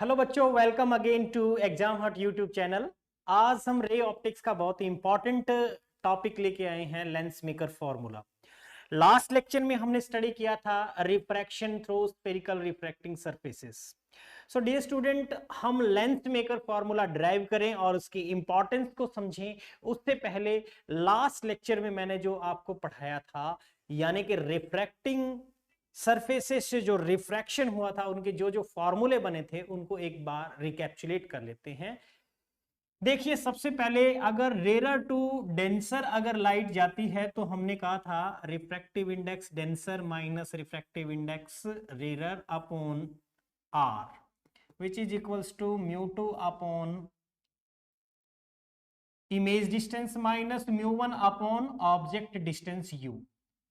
Hello बच्चों, welcome again to exam हट YouTube channel. आज हम रे ऑप्टिक्स का बहुत ही इंपॉर्टेंट टॉपिक लेके आए हैं, lens maker formula. Last lecture में हमने स्टडी किया था refraction through spherical refracting surfaces. So dear student, हम लेंस मेकर फॉर्मूला ड्राइव करें और उसकी इंपॉर्टेंस को समझें उससे पहले लास्ट लेक्चर में मैंने जो आपको पढ़ाया था, यानी कि रिफ्रैक्टिंग सरफेसेस से जो रिफ्रैक्शन हुआ था उनके जो जो फॉर्मूले बने थे उनको एक बार रिकैप्चुलेट कर लेते हैं। देखिए, सबसे पहले अगर रेरर टू डेंसर अगर लाइट जाती है तो हमने कहा था refractive index denser minus refractive index rarer upon r which is equals to mu two upon image distance minus mu one upon object distance u.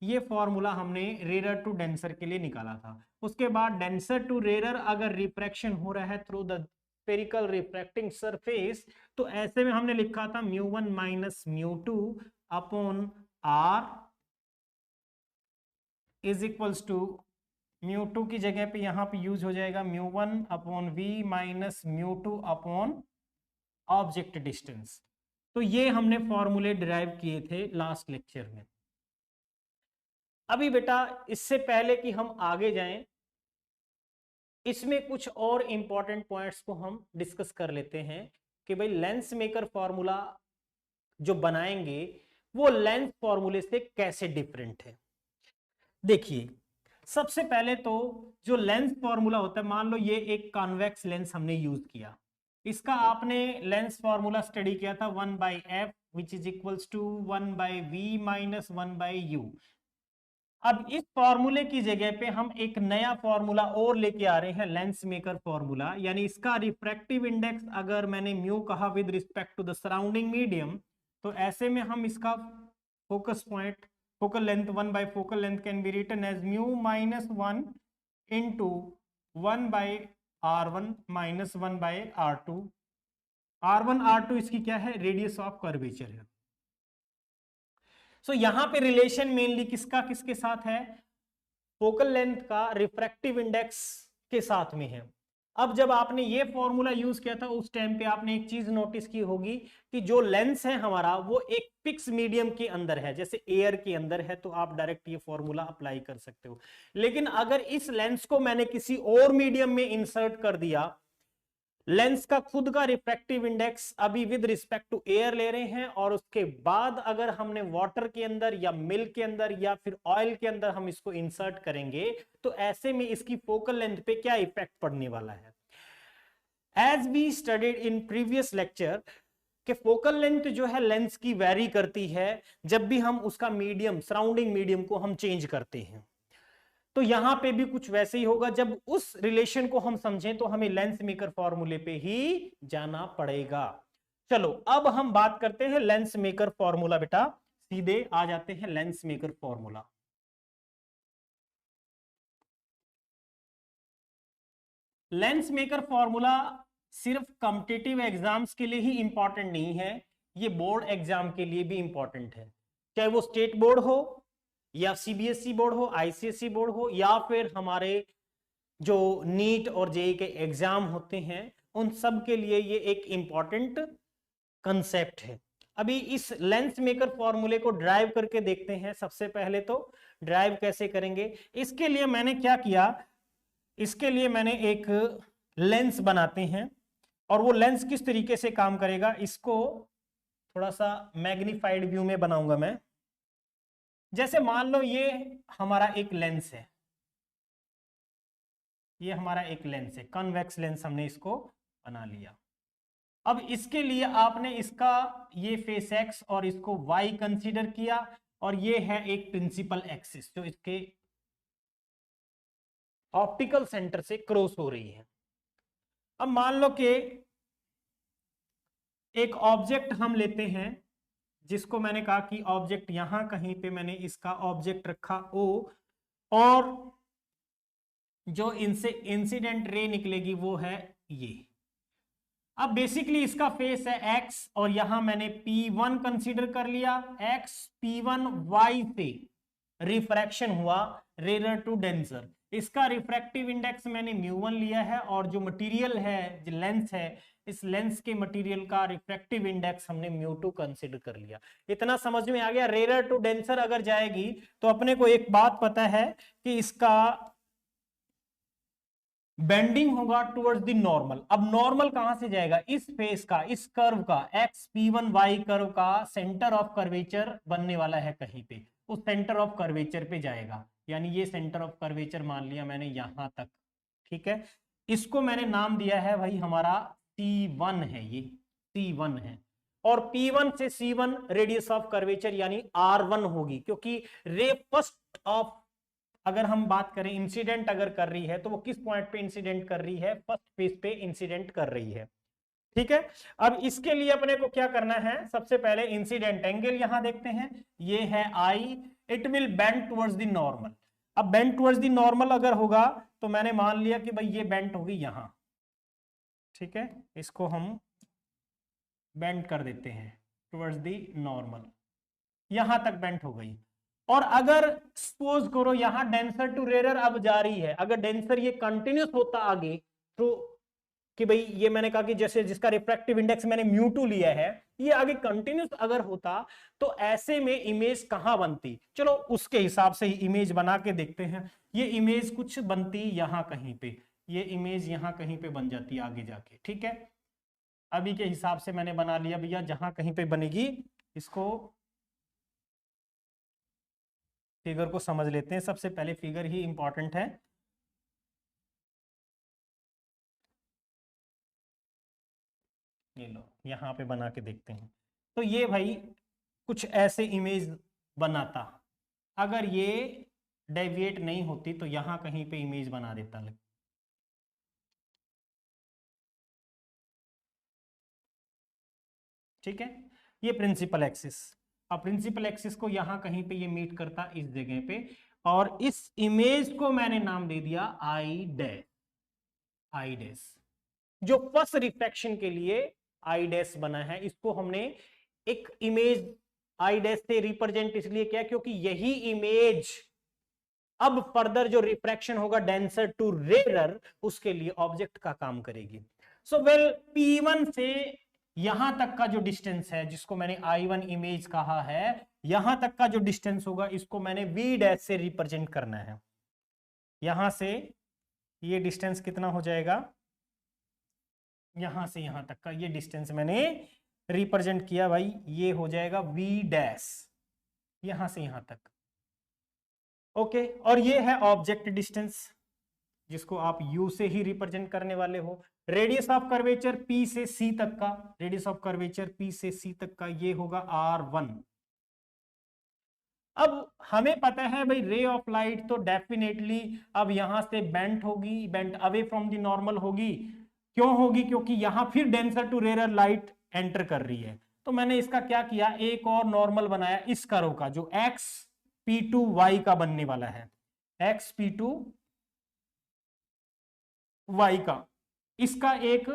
ये फॉर्मूला हमने रेरर टू डेंसर के लिए निकाला था। उसके बाद डेंसर टू रेरर अगर refraction हो रहा है through the spherical refracting surface, तो ऐसे में हमने लिखा था mu one minus mu two upon r is equals to mu two की जगह पे यहां पे यूज हो जाएगा mu one upon v minus mu two upon object distance. तो ये हमने फॉर्मूले डिराइव किए थे लास्ट लेक्चर में। अभी बेटा, इससे पहले कि हम आगे जाएं, इसमें कुछ और इंपॉर्टेंट पॉइंट्स को हम डिस्कस कर लेते हैं कि भाई लेंस मेकर फॉर्मूला जो बनाएंगे वो लेंस फॉर्मूले से कैसे डिफरेंट है। देखिए, सबसे पहले तो जो लेंस फॉर्मूला होता है, मान लो ये एक कॉन्वेक्स लेंस हमने यूज किया, इसका आपने लेंस फॉर्मूला स्टडी किया था 1/f which is equals to 1/v minus 1/u। अब इस फॉर्मूले की जगह पे हम एक नया फॉर्मूला और लेके आ रहे हैं, लेंस मेकर फॉर्मूला, यानी इसका रिफ्रैक्टिव इंडेक्स अगर मैंने म्यू कहा with respect to the surrounding medium, तो ऐसे में हम इसका फोकस पॉइंट फोकल लेंथ 1/फोकल length can be written as mu minus 1 into 1/r1 minus 1/r2। r1 r2 इसकी क्या है, रेडियस ऑफ कर्वेचर है। सो यहां पे रिलेशन मेनली किसका किसके साथ है, फोकल लेंथ का रिफ्रैक्टिव इंडेक्स के साथ में है। अब जब आपने ये फॉर्मूला यूज किया था उस टाइम पे आपने एक चीज नोटिस की होगी कि जो लेंस है हमारा वो एक फिक्स मीडियम के अंदर है, जैसे एयर के अंदर है, तो आप डायरेक्ट ये फॉर्मूला अप्लाई कर सकते हो। लेकिन अगर इस लेंस को मैंने किसी और मीडियम में इंसर्ट कर दिया, लेंस का खुद का रिफ्रैक्टिव इंडेक्स अभी विद रिस्पेक्ट टू एयर ले रहे हैं, और उसके बाद अगर हमने वाटर के अंदर या मिल्क के अंदर या फिर ऑयल के अंदर हम इसको इंसर्ट करेंगे, तो ऐसे में इसकी फोकल लेंथ पे क्या इफेक्ट पड़ने वाला है। As we studied in previous lecture कि फोकल लेंथ जो है लेंस की वेरी करती है जब भी हम उसका मीडियम, सराउंडिंग मीडियम को हम चेंज करते हैं। तो यहां पे भी कुछ वैसे ही होगा। जब उस रिलेशन को हम समझें तो हमें लेंस मेकर फॉर्मूले पे ही जाना पड़ेगा। चलो, अब हम बात करते हैं लेंस मेकर फॉर्मूला। बेटा, सीधे आ जाते हैं lens maker formula. Lens maker formula सिर्फ कॉम्पिटिटिव एग्जाम्स के लिए ही इंपॉर्टेंट नहीं है, ये बोर्ड एग्जाम के लिए भी इंपॉर्टेंट है। चाहे वो स्टेट बोर्ड हो या सीबीएसई बोर्ड हो, आईसीएसई बोर्ड हो, या फिर हमारे जो नीट और जेईई के एग्जाम होते हैं, उन सब के लिए ये एक इंपॉर्टेंट कंसेप्ट है। अभी इस लेंस मेकर फॉर्मूले को ड्राइव करके देखते हैं। सबसे पहले तो ड्राइव कैसे करेंगे, इसके लिए मैंने क्या किया, इसके लिए मैंने एक लेंस बनाते हैं, और वो लेंस किस तरीके से काम करेगा इसको थोड़ा सा मैग्नीफाइड व्यू में बनाऊंगा मैं। जैसे मान लो ये हमारा एक लेंस है, ये हमारा एक लेंस है, कॉन्वेक्स लेंस हमने इसको बना लिया। अब इसके लिए आपने इसका ये फेस एक्स और इसको वाई कंसीडर किया, और ये है एक प्रिंसिपल एक्सिस जो इसके ऑप्टिकल सेंटर से क्रॉस हो रही है। अब मान लो कि एक ऑब्जेक्ट हम लेते हैं, जिसको मैंने कहा कि ऑब्जेक्ट यहां कहीं पे मैंने इसका ऑब्जेक्ट रखा ओ, और जो इनसे इंसिडेंट रे निकलेगी वो है ये। अब बेसिकली इसका फेस है एक्स, और यहां मैंने P1 कंसीडर कर लिया। एक्स P1 Y से रिफ्रैक्शन हुआ रेरर टू डेंसर, इसका रिफ्रैक्टिव इंडेक्स मैंने μ1 लिया है, और जो मटेरियल है, जो लेंस है, इस लेंस के मटेरियल का रिफ्रैक्टिव इंडेक्स हमने μ2 कंसीडर कर लिया। इतना समझ में आ गया। रेयर टू डेंसर अगर जाएगी तो अपने को एक बात पता है कि इसका बेंडिंग होगा टुवर्ड्स द नॉर्मल। अब नॉर्मल कहां से जाएगा? इस फेस का, इस कर्व का, XP1Y कर्व का सेंटर ऑफ कर्वेचर बनने वाला है कहीं पे, उस सेंटर ऑफ कर्वेचर पे जाएगा। यानी ये सेंटर ऑफ कर्वेचर मान लिया मैंने यहां तक, ठीक है। इसको मैंने नाम दिया है भाई हमारा C1 है, ये C1 है। और P1 से C1 रेडियस ऑफ कर्वेचर यानी R1 होगी, क्योंकि रे फर्स्ट ऑफ, अगर हम बात करें इंसिडेंट अगर कर रही है तो वो किस पॉइंट पे इंसिडेंट कर रही है? फर्स्ट फेज पे इंसिडेंट कर रही है, ठीक है। अब इसके लिए अपने को क्या करना है? सबसे पहले इंसिडेंट एंगल यहां देखते हैं, ये है I, it will bend towards the normal. अब बेंड टुवर्ड्स द नॉर्मल अगर होगा तो मैंने मान लिया कि भाई ये बेंड होगी यहां, ठीक है। इसको हम बेंड कर देते हैं टुवर्ड्स द नॉर्मल, यहां तक बेंड हो गई। और अगर सपोज करो यहां डेंसर टू रेयर अब जा रही है, अगर डेंसर ये कंटिन्यूस होता आगे, तो कि भाई ये मैंने कहा कि जैसे जिसका रिफ्रैक्टिव इंडेक्स मैंने μ2 लिया है, ये आगे कंटिन्यूस अगर होता तो ऐसे में इमेज कहां बनती? चलो उसके हिसाब से ही इमेज बना के देखते हैं। ये इमेज कुछ बनती यहां कहीं पे, ये इमेज यहां कहीं पे बन जाती आगे जाके, ठीक है। अभी के हिसाब से मैंने बना लिया भैया, जहां कहीं पे बनेगी। इसको फिगर को समझ लेते हैं, सबसे पहले फिगर ही इंपॉर्टेंट है। ये लो यहां पे बना के देखते हैं। तो ये भाई कुछ ऐसे इमेज बनाता, अगर ये डेविएट नहीं होती तो यहां कहीं पे इमेज बना देता। ठीक है, ये प्रिंसिपल एक्सिस। अब प्रिंसिपल एक्सिस को यहां कहीं पे ये मीट करता इस जगह पे, और इस इमेज को मैंने नाम दे दिया आई डैश। आई डैश जो फर्स्ट रिफ्रैक्शन के लिए आई डैश बना है, इसको हमने एक इमेज आई डैश से रिप्रेजेंट इसलिए किया क्योंकि यही इमेज अब फर्दर जो रिफ्रैक्शन होगा डेंसर टू रेयर, उसके लिए ऑब्जेक्ट का काम करेगी। सो वेल P1 से यहां तक का जो डिस्टेंस है, जिसको मैंने I1 इमेज कहा है, यहां तक का जो डिस्टेंस होगा इसको मैंने V डैश से रिप्रेजेंट करना है। यहां से ये डिस्टेंस कितना हो जाएगा? यहां से यहां तक का ये डिस्टेंस मैंने रिप्रेजेंट किया भाई, ये हो जाएगा V डैश, यहां से यहां तक। ओके, और ये है ऑब्जेक्ट डिस्टेंस, जिसको आप U से ही रिप्रेजेंट करने वाले हो। रेडियस ऑफ कर्वेचर P से C तक का, रेडियस ऑफ कर्वेचर P से C तक का ये होगा R1। अब हमें पता है भाई रे ऑफ लाइट तो डेफिनेटली अब यहां से बेंट होगी, bent away from the normal होगी। क्यों होगी? क्योंकि यहां फिर denser to rare light enter कर रही है। तो मैंने इसका क्या किया, एक और नॉर्मल बनाया इस कर्व का, जो XP2Y का बनने वाला है, XP2Y का। इसका एक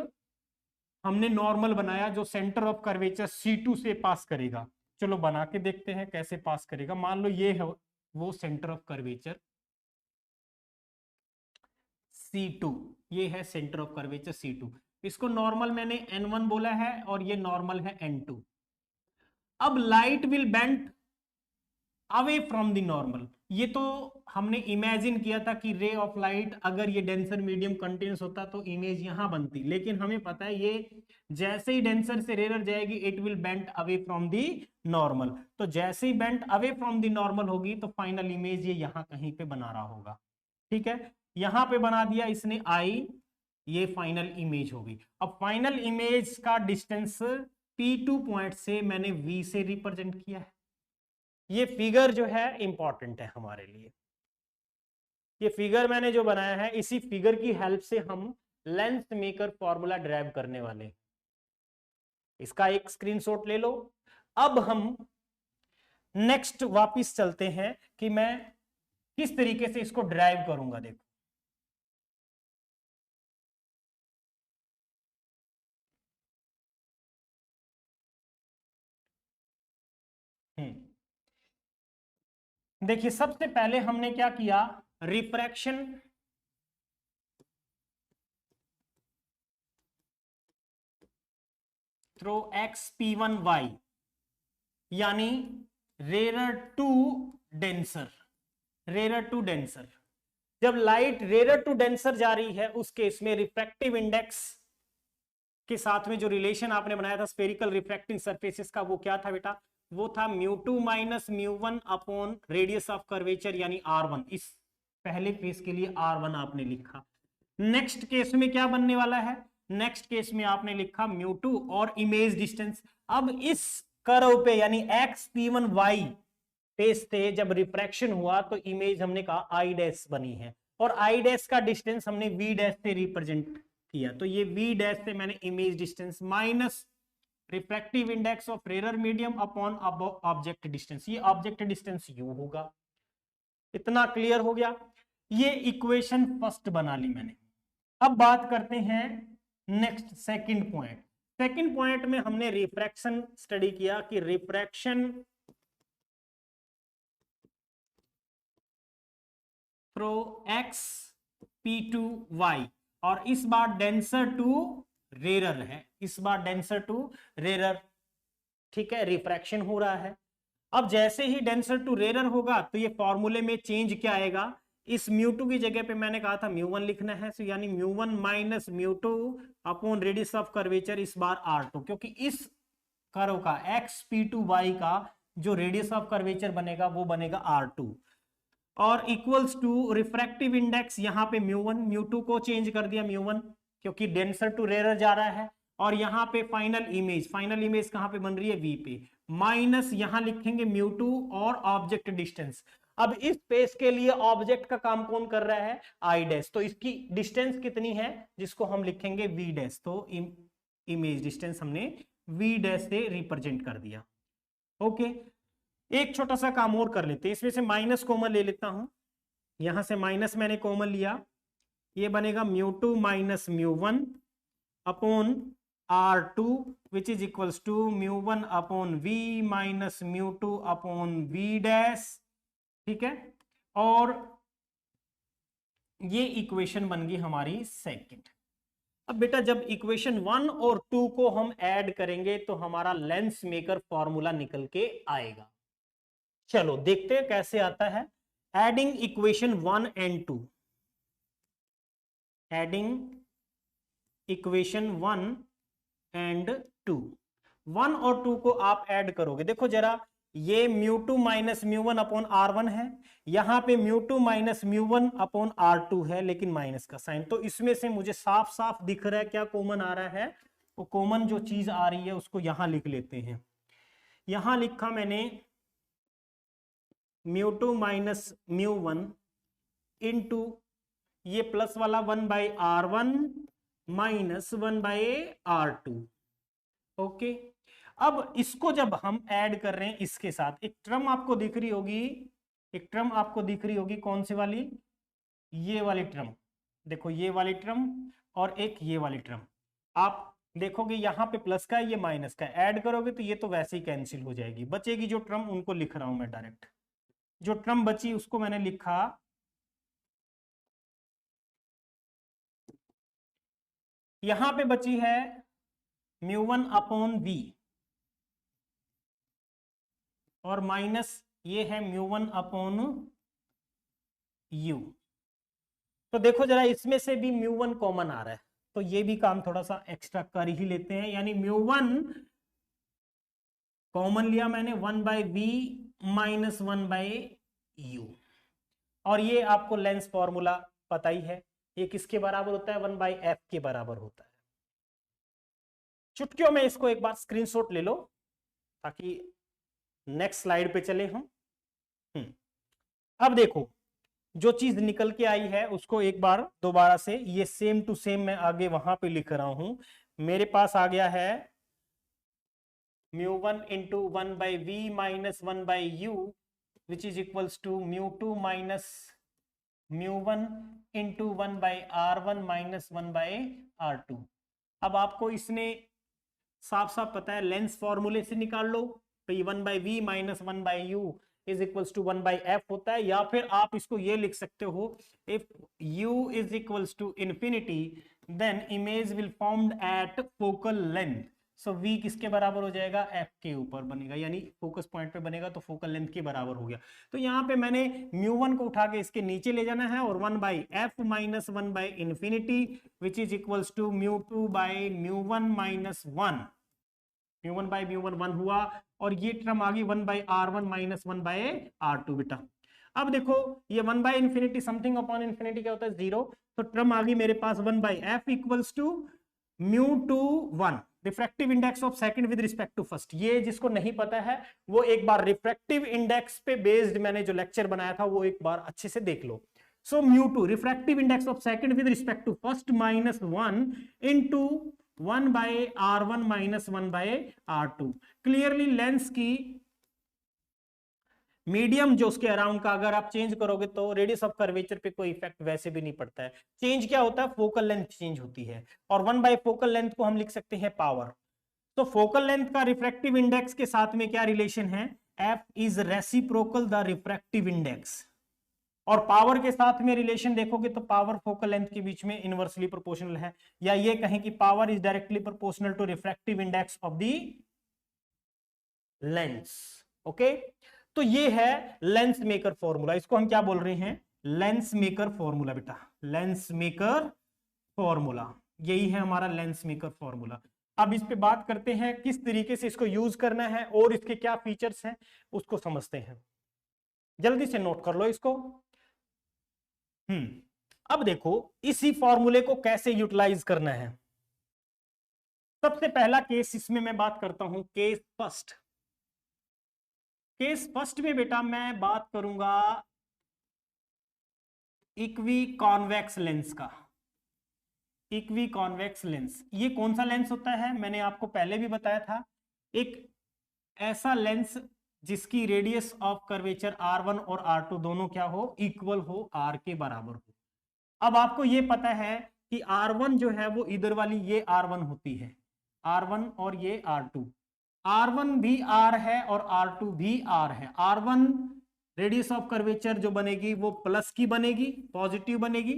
हमने नॉर्मल बनाया जो सेंटर ऑफ कर्वेचर C2 से पास करेगा। चलो बना के देखते हैं कैसे पास करेगा। मान लो ये है वो सेंटर ऑफ कर्वेचर C2, ये है सेंटर ऑफ कर्वेचर C2। इसको नॉर्मल मैंने N1 बोला है और ये नॉर्मल है N2। अब light will bend away from the normal. ये तो हमने इमेजिन किया था कि रे ऑफ लाइट अगर ये डेंसर मीडियम कंटिन्यूस होता तो इमेज यहां बनती, लेकिन हमें पता है ये जैसे ही डेंसर से रेयर जाएगी it will bend away from the normal. तो जैसे ही bend away from the normal होगी तो फाइनल इमेज ये यहां कहीं पे बना रहा होगा। ठीक है, यहां पे बना दिया इसने आई, ये फाइनल इमेज होगी। अब फाइनल इमेज का डिस्टेंस P2 पॉइंट से मैंने V से रिप्रेजेंट किया है। ये फिगर जो है इंपॉर्टेंट है हमारे लिए। ये फिगर मैंने जो बनाया है, इसी फिगर की हेल्प से हम लेंस मेकर फॉर्मूला ड्राइव करने वाले। इसका एक स्क्रीनशॉट ले लो। अब हम नेक्स्ट वापस चलते हैं कि मैं किस तरीके से इसको ड्राइव करूंगा। देखो देखिए, सबसे पहले हमने क्या किया, refraction through X P1 Y, यानी rarer to denser. Rarer to denser, जब लाइट रेरर टू डेंसर जा रही है उस केस में रिफ्रैक्टिव इंडेक्स के साथ में जो रिलेशन आपने बनाया था स्फेरिकल रिफ्रैक्टिंग सरफेसेस का, वो क्या था बेटा? वो था μ2 minus μ1 upon radius of curvature यानी R1। इस पहले केस के लिए R1 आपने लिखा। नेक्स्ट केस में क्या बनने वाला है? नेक्स्ट केस में आपने लिखा μ2 और इमेज डिस्टेंस। अब इस कर्व पे यानी एक्स P1 Y पेस थे, जब रिफ्रैक्शन हुआ तो इमेज हमने कहा आई डैश बनी है, और आई डैश का डिस्टेंस हमने वी डैश से रिप्रेजेंट किया। तो ये वी डैश से मैंने image distance minus refractive index of rarer medium upon object distance, ये ऑब्जेक्ट डिस्टेंस यू होगा। इतना क्लियर हो गया? ये इक्वेशन फर्स्ट बना ली मैंने। अब बात करते हैं next second point. Second point में हमने रिफ्रैक्शन स्टडी किया कि refraction through x P2 Y, और इस बार डेंसर टू रेरर है, इस बार डेंसर टू रेरर, ठीक है, रिफ्रैक्शन हो रहा है। अब जैसे ही डेंसर टू रेरर होगा तो ये फॉर्मूले में चेंज क्या आएगा? इस μ2 की जगह पे मैंने कहा था μ1 लिखना है, तो यानी μ1 minus μ2 upon radius of curvature, इस बार R2, क्योंकि इस कर्व का एक्स P2 Y का जो रेडियस ऑफ कर्वेचर बनेगा वो बनेगा R2, और इक्वल्स टू रिफ्रैक्टिव इंडेक्स, यहां पे μ1 μ2 को चेंज कर दिया μ1 क्योंकि डेंसर टू रेरर जा रहा है, और यहां पे फाइनल इमेज कहां पे बन रही है? V पे, माइनस यहां लिखेंगे μ2 और ऑब्जेक्ट डिस्टेंस। अब इस स्पेस के लिए ऑब्जेक्ट का काम कौन कर रहा है? आई डैश, तो इसकी डिस्टेंस कितनी है जिसको हम लिखेंगे V डैश, तो इमेज डिस्टेंस हमने V डैश से रिप्रेजेंट कर दिया। ओके, एक छोटा सा काम और कर लेते हैं, इसमें से माइनस कॉमन ले लेता हूं, यहां से माइनस मैंने कॉमन लिया, ये बनेगा μ2 minus μ1 upon R2 which is equals to μ1 upon V minus μ2 upon V dash, ठीक है। और ये इक्वेशन बन गई हमारी सेकंड। अब बेटा जब इक्वेशन 1 और 2 को हम ऐड करेंगे तो हमारा लेंस मेकर फॉर्मूला निकल के आएगा। चलो देखते हैं कैसे आता है। Adding equation 1 and 2, adding equation 1 and 2, 1 और 2 को आप ऐड करोगे, देखो जरा, ये μ2 माइनस μ1 अपॉन R1 है, यहां पे μ2 माइनस μ1 अपॉन R2 है, लेकिन माइनस का साइन, तो इसमें से मुझे साफ साफ दिख रहा है क्या कॉमन आ रहा है। वो कॉमन जो चीज आ रही है उसको यहां लिख लेते हैं। यहां लिखा मैंने μ2 माइनस μ1 इंटू ये प्लस वाला 1/R1 माइनस 1/R2। ओके, अब इसको जब हम ऐड कर रहे हैं इसके साथ, एक टर्म आपको दिख रही होगी, एक टर्म आपको दिख रही होगी, कौन सी वाली? ये वाली टर्म, देखो ये वाली टर्म और एक ये वाली टर्म, आप देखोगे यहां पे प्लस का है, ये माइनस का है, ऐड करोगे तो ये तो वैसे ही कैंसिल हो जाएगी, बचेगी जो टर्म उनको लिख रहा हूं मैं डायरेक्ट। जो टर्म बची उसको मैंने लिखा यहां पे बची है μ1 अपॉन V और माइनस ये है μ1 अपॉन U। तो देखो जरा इसमें से भी μ1 कॉमन आ रहा है, तो ये भी काम थोड़ा सा एक्स्ट्रा कर ही लेते हैं, यानी μ1 कॉमन लिया मैंने 1/V माइनस 1/U, और ये आपको लेंस फॉर्मूला पता ही है, ये किसके बराबर होता है? 1/F के बराबर होता है। चुटकियों में इसको एक बार स्क्रीनशॉट ले लो ताकि नेक्स्ट स्लाइड पे चले हम। अब देखो जो चीज निकल के आई है उसको एक बार दोबारा से, ये सेम टू सेम मैं आगे वहां पे लिख रहा हूं। मेरे पास आ गया है μ1 into 1/V minus 1/U which is equals to μ2 minus μ1 into 1/R1 minus 1/R2। अब आपको इसने साफ साफ पता है, लेंस फॉर्मूले से निकाल लो, तो ये 1/V minus 1/U is equals to 1/F होता है, या फिर आप इसको ये लिख सकते हो, if U is equals to infinity then image will formed at focal length so v किसके बराबर हो जाएगा, f के ऊपर बनेगा, यानी फोकस पॉइंट पे बनेगा तो फोकल लेंथ के बराबर हो गया। तो यहाँ पे मैंने μ1 को उठा के इसके नीचे ले जाना है और 1/f minus 1/infinity which is equals to μ2/μ1 minus 1, μ1/μ1 1 हुआ और ये टर्म आ गई 1/r1 माइनस 1/r2 बेटा। अब देखो ये 1/infinity समथिंग अपॉन इन्फिनिटी क्या होता है, 0, तो टर्म आ गई मेरे पास 1/f equals to μ2 1 refractive index of second with respect to first. ये जिसको नहीं पता है वो एक बार रिफ्रैक्टिव इंडेक्स पे बेस्ड मैंने जो लेक्चर बनाया था वो एक बार अच्छे से देख लो। So μ2 refractive index of second with respect to first minus 1 into 1/r1 minus 1/r2। Clearly lens की मीडियम जो उसके अराउंड का अगर आप चेंज करोगे तो रेडियस ऑफ कर्वेचर पे कोई इफेक्ट वैसे भी नहीं पड़ता है। चेंज क्या होता है, फोकल लेंथ चेंज होती है और 1 फोकल लेंथ को हम लिख सकते हैं पावर। तो फोकल लेंथ का रिफ्रैक्टिव इंडेक्स के साथ में क्या रिलेशन है, f is reciprocal the refractive index, और पावर के साथ में रिलेशन देखोगे तो पावर फोकल लेंथ के बीच में इनवर्सली प्रोपोर्शनल है, या ये कहें कि power is directly proportional to refractive index of the lens. Okay, तो ये है लेंस मेकर फॉर्मूला, इसको हम क्या बोल रहे हैं, लेंस मेकर फॉर्मूला बेटा, लेंस मेकर फॉर्मूला, यही है हमारा लेंस मेकर फॉर्मूला। अब इस पे बात करते हैं किस तरीके से इसको यूज करना है और इसके क्या फीचर्स हैं उसको समझते हैं। जल्दी से नोट कर लो इसको। अब देखो इसी फॉर्मूले को कैसे यूटिलाइज करना है। सबसे पहला केस इसमें मैं बात करता हूं केस फर्स्ट। केस फर्स्ट में बेटा मैं बात करूंगा इक्वी कॉन्वेक्स लेंस का। इक्वी कॉन्वेक्स लेंस ये कौन सा लेंस होता है, मैंने आपको पहले भी बताया था, एक ऐसा लेंस जिसकी रेडियस ऑफ कर्वेचर r1 और r2 दोनों क्या हो, इक्वल हो, r के बराबर हो। अब आपको ये पता है कि r1 जो है वो इधर वाली ये r1 होती है, r1 और ये r2, r1 भी r है और r2 भी r है। r1 रेडियस ऑफ कर्वेचर जो बनेगी वो प्लस की बनेगी, पॉजिटिव बनेगी,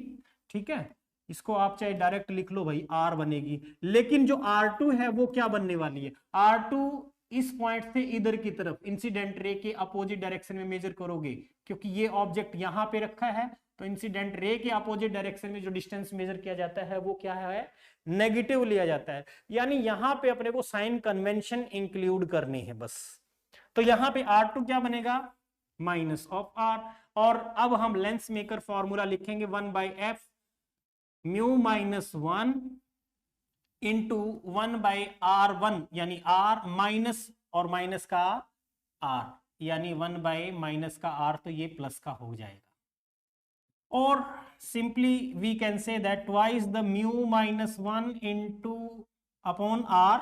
ठीक है, इसको आप चाहे डायरेक्ट लिख लो भाई, r बनेगी। लेकिन जो r2 है वो क्या बनने वाली है, r2 इस पॉइंट से इधर की तरफ इंसिडेंट रे के अपोजिट डायरेक्शन में मेजर करोगे, क्योंकि ये ऑब्जेक्ट यहां पे रखा है, तो इंसिडेंट रे के अपोजिट डायरेक्शन में जो डिस्टेंस मेजर किया जाता है वो क्या है, नेगेटिव लिया जाता है। यानी यहां पे अपने को साइन कन्वेंशन इंक्लूड करनी है बस। तो यहां पे r2 क्या बनेगा, माइनस ऑफ r, और अब हम लेंस मेकर फॉर्मूला लिखेंगे 1/f mu minus 1 into 1/r1, यानी r माइनस और माइनस का r, यानी 1/माइनस का r, तो ये प्लस का हो जाएगा। और simply we can say that twice the mu minus 1 into upon r,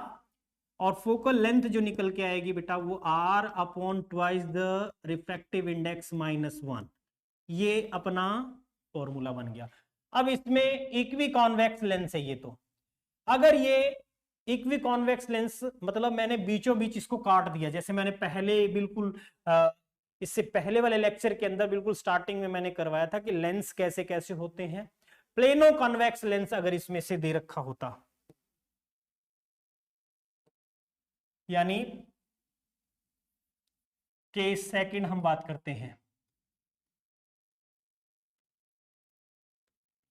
और फोकल लेंथ जो निकल के आएगी बेटा वो r upon twice the refractive index minus 1, ये अपना फॉर्मूला बन गया। अब इसमें इक्वी कॉन्वेक्स लेंस है ये, तो अगर ये इक्वी कॉन्वेक्स लेंस मतलब मैंने बीचों बीच इसको काट दिया, जैसे मैंने पहले बिल्कुल इससे पहले वाले लेक्चर के अंदर बिल्कुल स्टार्टिंग में मैंने करवाया था कि लेंस कैसे कैसे होते हैं। प्लेनो कॉन्वेक्स लेंस अगर इसमें से दे रखा होता, यानी केस सेकंड हम बात करते हैं,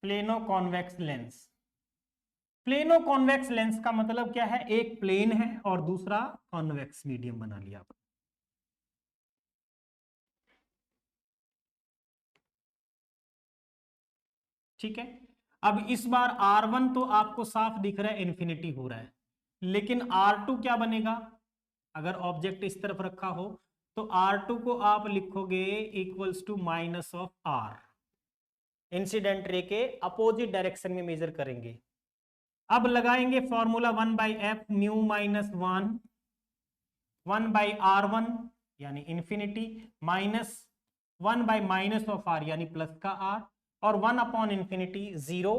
plano convex lens. Plano convex lens का मतलब क्या है, एक प्लेन है और दूसरा कॉन्वेक्स मीडियम बना लिया आपने। ठीक है, अब इस बार R1 तो आपको साफ दिख रहा है इन्फिनिटी हो रहा है, लेकिन R2 क्या बनेगा, अगर ऑब्जेक्ट इस तरफ रखा हो तो R2 को आप लिखोगे equals to minus of R, incident ray के अपोजिट डायरेक्शन में मेजर करेंगे। अब लगाएंगे formula 1/f mu minus 1/r1 यानी इंफिनिटी, माइनस 1/माइनस ऑफ r यानी प्लस का r, और 1 upon infinity 0।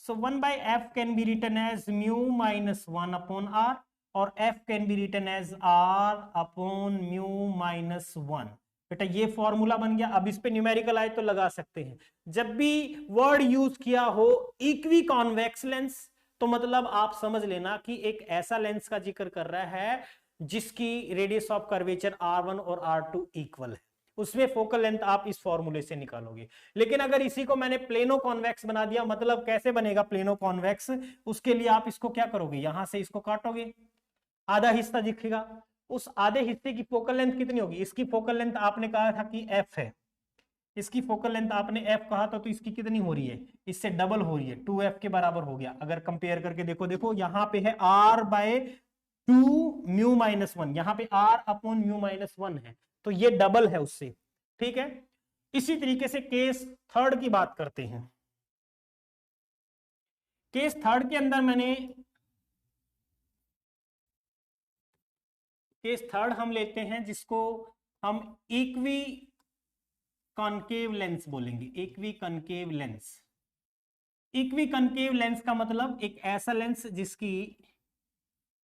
So 1/f can be written as mu minus 1 upon r, और f can be written as r upon mu minus 1। बेटा ये formula बन गया। अब इस पे न्यूमेरिकल आए तो लगा सकते हैं। जब भी वर्ड यूज किया हो इक्वी कॉन्वेक्स लेंस तो मतलब आप समझ लेना कि एक ऐसा लेंस का जिक्र कर रहा है जिसकी रेडियस ऑफ कर्वेचर R1 और R2 इक्वल है, उसमें फोकल लेंथ आप इस फॉर्मूले से निकालोगे। लेकिन अगर इसी को मैंने प्लेनो कॉन्वेक्स बना दिया, मतलब कैसे बनेगा प्लेनो कॉन्वेक्स, उसके लिए आप इसको क्या करोगे, यहां से इसको काटोगे, आधा हिस्सा दिखेगा, उस आधे हिस्से की फोकल लेंथ कितनी होगी, इसकी फोकल लेंथ आपने कहा था कि f है, इसकी फोकल लेंथ आपने f कहा था, तो इसकी कितनी हो रही है, इससे डबल हो रही है, 2f के बराबर हो गया। अगर कंपेयर करके देखो, देखो यहाँ पे है r/2 μ-1, यहाँ पे r/μ-1 है, तो ये डबल है उससे, ठीक है। इसी तरीके से केस थर्ड की बात करते हैं। केस थर्ड के अंदर केस थर्ड हम लेते हैं जिसको हम इक्वी कॉनकेव लेंस बोलेंगे, equi concave lens. Equi concave lens का मतलब एक ऐसा लेंस जिसकी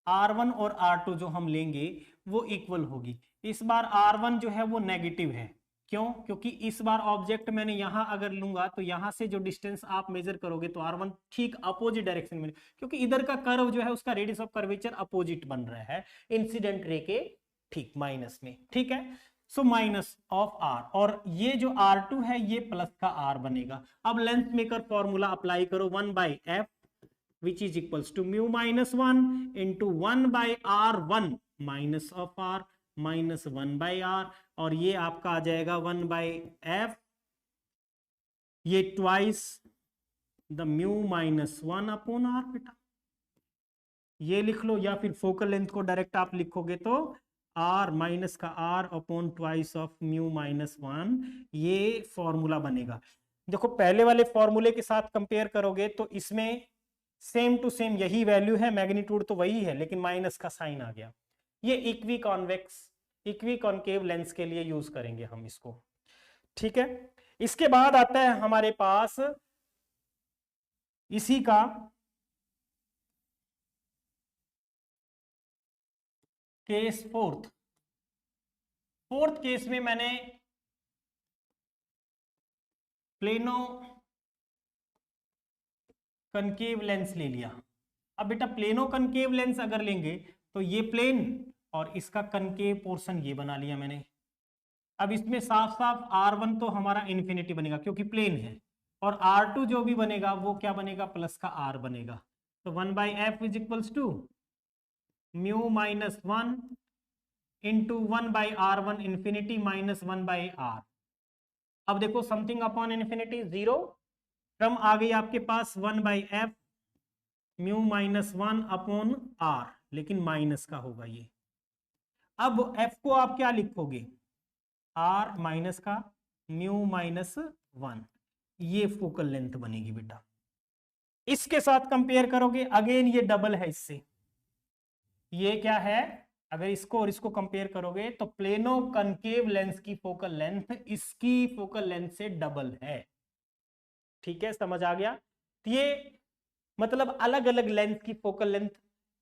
R1 और R2 जो हम लेंगे वो इक्वल होगी। इस बार R1 जो है वो नेगेटिव है, क्यों, क्योंकि इस बार ऑब्जेक्ट मैंने यहां अगर लूंगा तो यहां से जो डिस्टेंस आप मेजर करोगे तो R1 ठीक अपोजिट डायरेक्शन में, क्योंकि इधर का कर्व जो है उसका रेडियस ऑफ कर्वेचर अपोजिट बन रहा है इंसिडेंट रे के ठीक माइनस में, ठीक है। सो माइनस ऑफ R, और ये जो R2 है ये प्लस का R बनेगा। अब लेंथ मेकर फॉर्मूला अप्लाई करो, 1/f which is equals to μ-1 into 1/r1 minus of r minus 1/r, और ये आपका आ जाएगा 1/f, ये ट्वाइस द μ-1 अपॉन r बेटा, ये लिख लो, या फिर फोकल लेंथ को डायरेक्ट आप लिखोगे तो r माइनस का r अपॉन ट्वाइस ऑफ μ-1, ये फॉर्मूला बनेगा। देखो पहले वाले फॉर्मूले के साथ कंपेयर करोगे तो इसमें सेम टू सेम यही वैल्यू है, मैग्नीट्यूड तो वही है, लेकिन माइनस का साइन आ गया। ये equi convex equi concave lens के लिए यूज करेंगे हम इसको, ठीक है। इसके बाद आता है हमारे पास इसी का केस फोर्थ केस में मैंने प्लेनो कनकेव लेंस ले लिया। अब बेटा प्लेनो कनकेव लेंस अगर लेंगे तो ये प्लेन और इसका कनकेव पोर्शन ये बना लिया मैंने। अब इसमें साफ साफ R1 तो हमारा इन्फिनिटी बनेगा क्योंकि प्लेन है, और R2 जो भी बनेगा वो क्या बनेगा, प्लस का R बनेगा। तो 1/f is equals to μ-1 into 1/r1 infinity minus 1/r। अब देखो समथिंग अपॉन इन्फिनिटी 0, क्रम आ गई आपके पास 1/f μ-1 अपॉन r, लेकिन माइनस का होगा ये। अब f को आप क्या लिखोगे, r माइनस का μ-1, ये फोकल लेंथ बनेगी बेटा। इसके साथ कंपेयर करोगे, अगेन ये डबल है इससे, ये क्या है, अगर इसको और इसको कंपेयर करोगे तो प्लेनो कनकेव लेंस की फोकल लेंथ इसकी फोकल लेंथ से डबल है, ठीक है, समझ आ गया। तो ये मतलब अलग अलग लेंथ की फोकल लेंथ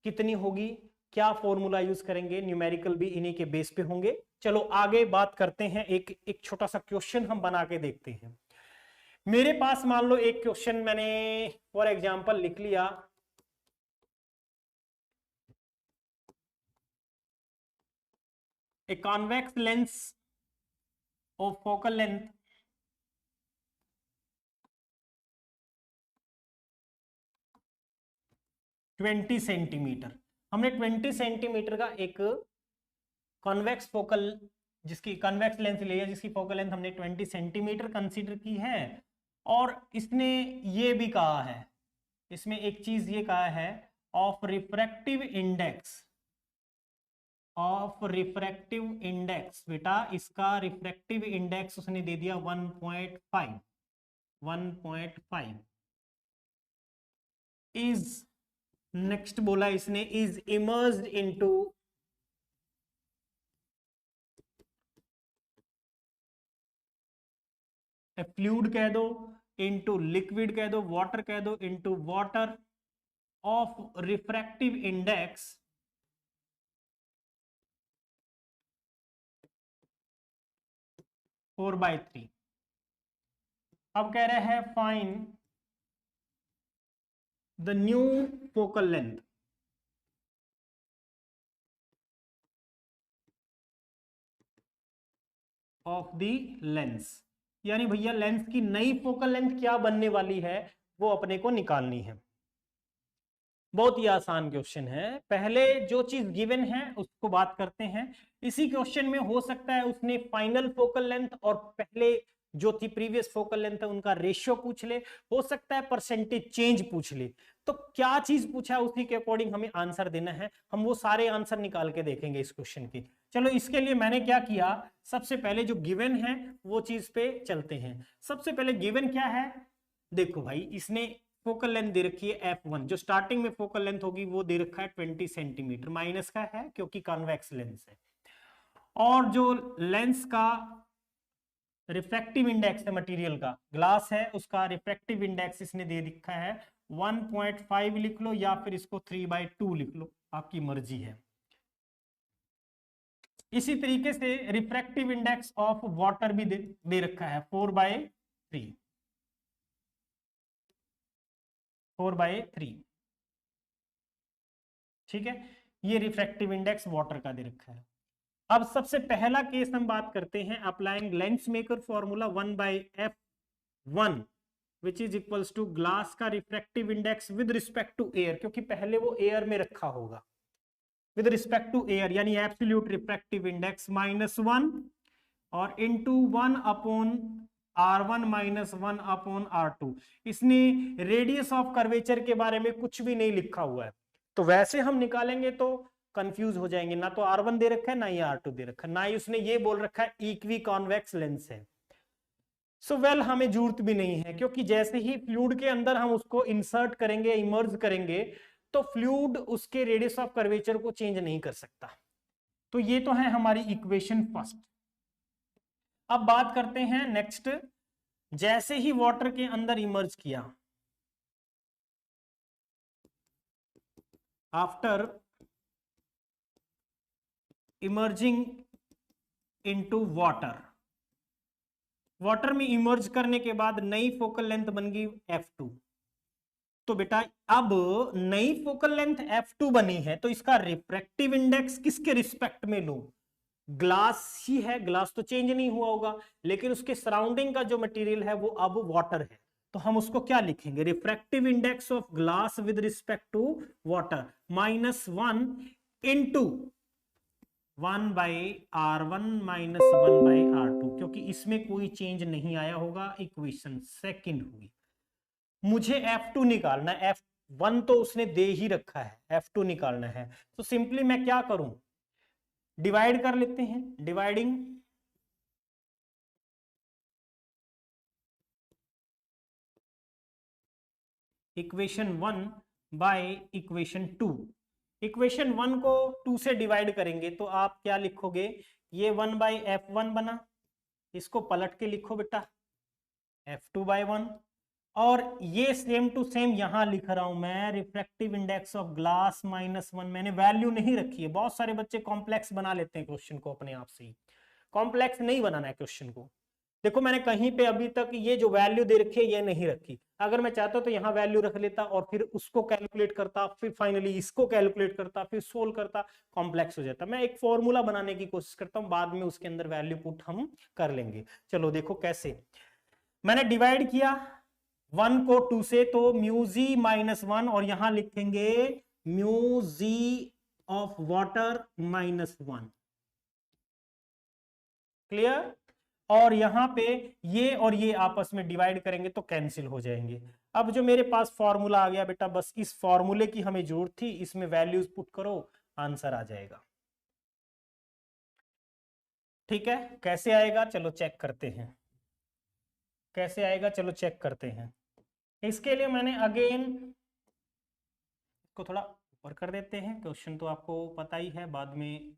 कितनी होगी, क्या फॉर्मूला यूज करेंगे, न्यूमेरिकल भी इन्हीं के बेस पे होंगे। चलो आगे बात करते हैं, एक छोटा सा क्वेश्चन हम बना के देखते हैं। मेरे पास मान लो एक क्वेश्चन मैंने फॉर एग्जांपल लिख लिया, a convex lens of focal length twenty centimetre. हमने 20 सेंटीमीटर का एक कॉन्वेक्स फोकल, जिसकी कॉन्वेक्स लेंस ली है, जिसकी फोकल लेंथ हमने 20 सेंटीमीटर कंसीडर की है, और इसने ये भी कहा है, इसमें एक चीज ये कहा है ऑफ रिफ्रैक्टिव इंडेक्स बेटा, इसका रिफ्रैक्टिव इंडेक्स उसने दे दिया 1.5 इज, नेक्स्ट बोला इसने, इज इमर्स्ड इनटू फ्लूइड कह दो, इनटू लिक्विड कह दो, वाटर कह दो, into water of refractive index 4/3। अब कह रहे हैं fine the new focal length of the lens, यानी भैया लेंस की नई फोकल लेंथ क्या बनने वाली है वो अपने को निकालनी है। बहुत ही आसान क्वेश्चन है। पहले जो चीज गिवन है उसको बात करते हैं। इसी क्वेश्चन में हो सकता है उसने फाइनल फोकल लेंथ और पहले जो थी प्रीवियस फोकल लेंथ है उनका रेशियो पूछ ले, हो सकता है परसेंटेज चेंज पूछ ले। तो क्या चीज पूछा है उसी के अकॉर्डिंग हमें आंसर देना है। हम वो सारे आंसर निकाल के देखेंगे इस क्वेश्चन की। चलो इसके लिए मैंने क्या किया, सबसे पहले जो गिवन है वो चीज पे चलते हैं। सबसे पहले गिवन क्या है, देखो भाई इसने फोकल लेंथ दे रखी है f1, जो स्टार्टिंग में फोकल लेंथ होगी वो दे रखा है 20 सेंटीमीटर, माइनस का है क्योंकि कॉन्वेक्स लेंस है। और जो लेंस का रिफ्रैक्टिव इंडेक्स है मटेरियल का, ग्लास है उसका रिफ्रैक्टिव इंडेक्स इसने दे रखा है 1.5 लिख लो या फिर इसको 3/2 लिख लो, आपकी मर्जी है। इसी तरीके से रिफ्रैक्टिव इंडेक्स ऑफ वाटर भी दे रखा है 4/3, 4/3। ठीक है, ये रिफ्रैक्टिव इंडेक्स वाटर का दे रखा है। अब सबसे पहला केस हम बात करते हैं applying lens maker formula 1/f1 which is equals to glass का refractive index with respect to air, क्योंकि पहले वो एयर में रखा होगा, विद रिस्पेक्ट टू एयर यानी एब्सोल्यूट रिफ्रैक्टिव इंडेक्स -1 और इंटू 1/r1 - 1/r2। इसने रेडियस ऑफ कर्वेचर के बारे में कुछ भी नहीं लिखा हुआ है, तो वैसे हम निकालेंगे तो कंफ्यूज हो जाएंगे। ना तो R1 दे रखा है ना ही R2 दे रखा है, ना ही उसने ये बोल रखा है इक्वी कॉन्वेक्स लेंस है। सो वेल हमें जरूरत भी नहीं है, क्योंकि जैसे ही फ्लूइड के अंदर हम उसको इंसर्ट करेंगे, इमर्ज करेंगे, तो फ्लूइड उसके रेडियस ऑफ कर्वेचर को चेंज नहीं कर सकता। तो ये तो है हमारी इक्वेशन फर्स्ट। अब बात करते हैं नेक्स्ट, जैसे ही वाटर के अंदर इमर्ज किया, after emerging into water, water में इमर्ज करने के बाद नई फोकल लेंथ बन गई f2। तो बेटा अब नई फोकल लेंथ f2 बनी है तो इसका रिफ्रैक्टिव इंडेक्स किसके रिस्पेक्ट में लूं, ग्लास ही है, ग्लास तो चेंज नहीं हुआ होगा, लेकिन उसके सराउंडिंग का जो मटेरियल है वो अब वाटर है, तो हम उसको क्या लिखेंगे, refractive index of glass with respect to water -1 into 1/r1 - 1/r2, क्योंकि इसमें कोई चेंज नहीं आया होगा, इक्वेशन सेकंड हुई। मुझे f2 निकालना है, f1 तो उसने दे ही रखा है, f2 निकालना है। तो सिंपली मैं क्या करूं, डिवाइड कर लेते हैं, dividing equation 1 by equation 2। Equation 1 को 2 से डिवाइड करेंगे तो आप क्या लिखोगे, ये 1/f1 बना, इसको पलट के लिखो बेटा f2/1, और ये सेम टू सेम यहां लिख रहा हूं मैं, रिफ्रैक्टिव इंडेक्स ऑफ ग्लास -1। मैंने वैल्यू नहीं रखी है, बहुत सारे बच्चे कॉम्प्लेक्स बना लेते हैं क्वेश्चन को अपने आप से ही, कॉम्प्लेक्स नहीं बनाना है क्वेश्चन को। देखो मैंने कहीं पे अभी तक ये जो वैल्यू दे रखी है ये नहीं रखी, अगर मैं चाहता तो यहाँ वैल्यू रख लेता और फिर उसको कैलकुलेट करता, फिर फाइनली इसको कैलकुलेट करता, फिर सोल्व करता, कॉम्प्लेक्स हो जाता। मैं एक फॉर्मूला बनाने की कोशिश करता हूँ, बाद में उसके अंदर वैल्यू पुट हम कर लेंगे। चलो देखो कैसे, मैंने डिवाइड किया 1 को 2 से, तो म्यूजी -1 और यहां लिखेंगे म्यूजी ऑफ वाटर -1, क्लियर। और यहां पे ये और ये आपस में डिवाइड करेंगे तो कैंसिल हो जाएंगे। अब जो मेरे पास फॉर्मूला आ गया बेटा, बस इस फॉर्मूले की हमें जरूरत थी, इसमें वैल्यूज पुट करो, आंसर आ जाएगा। ठीक है, कैसे आएगा चलो चेक करते हैं, कैसे आएगा चलो चेक करते हैं। इसके लिए मैंने अगेन इसको थोड़ा ऊपर कर देते हैं, क्वेश्चन तो आपको पता ही है, बाद में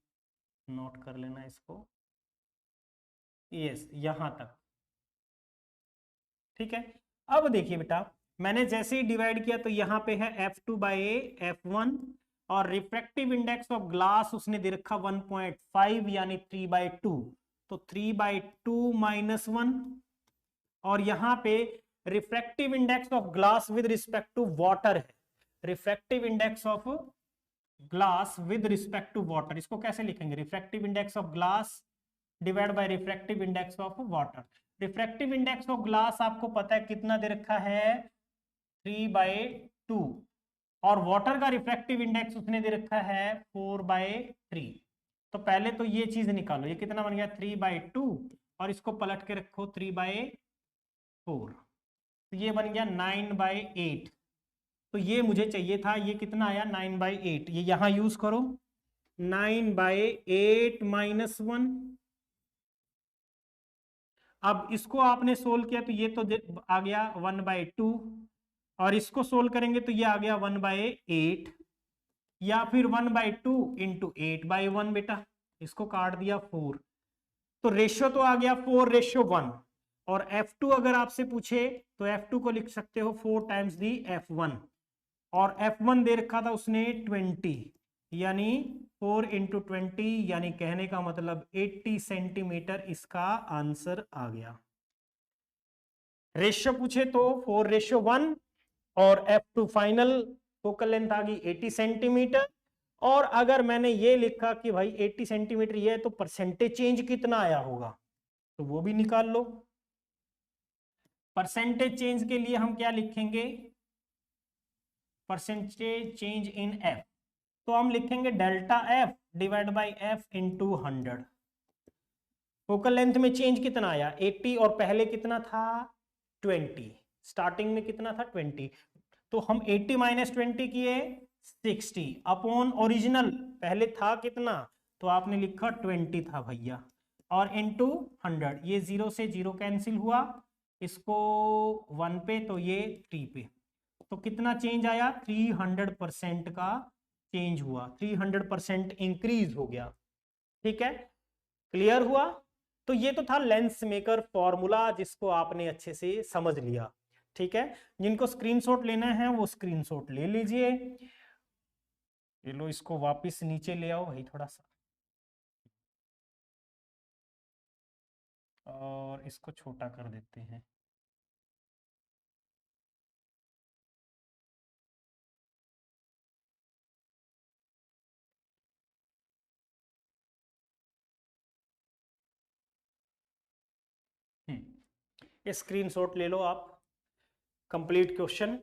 नोट कर लेना इसको, यस यहां तक। ठीक है, अब देखिए बेटा, मैंने जैसे ही डिवाइड किया तो यहाँ पे है f2/f1 और रिफ्रैक्टिव इंडेक्स ऑफ ग्लास उसने दे रखा 1.5 यानी 3/2, तो 3/2 -1, और यहाँ पे refractive index of glass with respect to water है, refractive index of glass with respect to water, इसको कैसे लिखेंगे? Refractive index of glass divide by refractive index of water. Refractive index of glass आपको पता है कितना दे रखा है, 3/2, और वाटर का रिफ्रैक्टिव इंडेक्स उसने दे रखा है 4/3। तो पहले तो ये चीज निकालो, ये कितना बन गया 3/2, और इसको पलट के रखो 3/4, तो ये बन गया 9/8। तो ये मुझे चाहिए था, ये कितना आया 9/8, ये यहां यूज करो 9/8 माइनस 1। अब इसको आपने सोल्व किया तो ये तो आ गया 1/2, और इसको सोल्व करेंगे तो ये आ गया 1/8, या फिर 1/2 इंटू 8/1 बेटा, इसको काट दिया 4, तो रेशियो तो आ गया 4:1। और F2 अगर आपसे पूछे तो F2 को लिख सकते हो 4 टाइम्स दी F1, और F1 दे रखा था उसने 20, यानी 4 इंटू 20, यानी कहने का मतलब 80 सेंटीमीटर इसका आंसर आ गया। रेशियो पूछे तो 4:1, और F2 फाइनल फोकल लेंथ आ गई 80 सेंटीमीटर। और अगर मैंने ये लिखा कि भाई 80 सेंटीमीटर ये है, तो परसेंटेज चेंज कितना आया होगा, तो वो भी निकाल लो। परसेंटेज चेंज के लिए हम क्या लिखेंगे, परसेंटेज चेंज इन एफ, तो हम लिखेंगे delta F divide by F into 100। Focal length में चेंज कितना आया 80, और पहले कितना था 20, स्टार्टिंग में कितना था 20, तो हम 80 माइनस 20 किए 60 अपॉन ओरिजिनल पहले था कितना, तो आपने लिखा 20 था भैया, और इनटू 100, ये 0 से 0 कैंसिल हुआ, इसको 1 पे तो ये 3 पे, तो कितना चेंज आया 300% का चेंज हुआ, 300% इंक्रीज हो गया। ठीक है, क्लियर हुआ? तो ये तो था लेंस मेकर फॉर्मूला, जिसको आपने अच्छे से समझ लिया। ठीक है, जिनको स्क्रीनशॉट लेना है वो स्क्रीनशॉट ले लीजिए। ये लो, इसको वापस नीचे ले आओ भाई थोड़ा सा, और इसको छोटा कर देते हैं। ये स्क्रीनशॉट ले लो आप, कंप्लीट क्वेश्चन।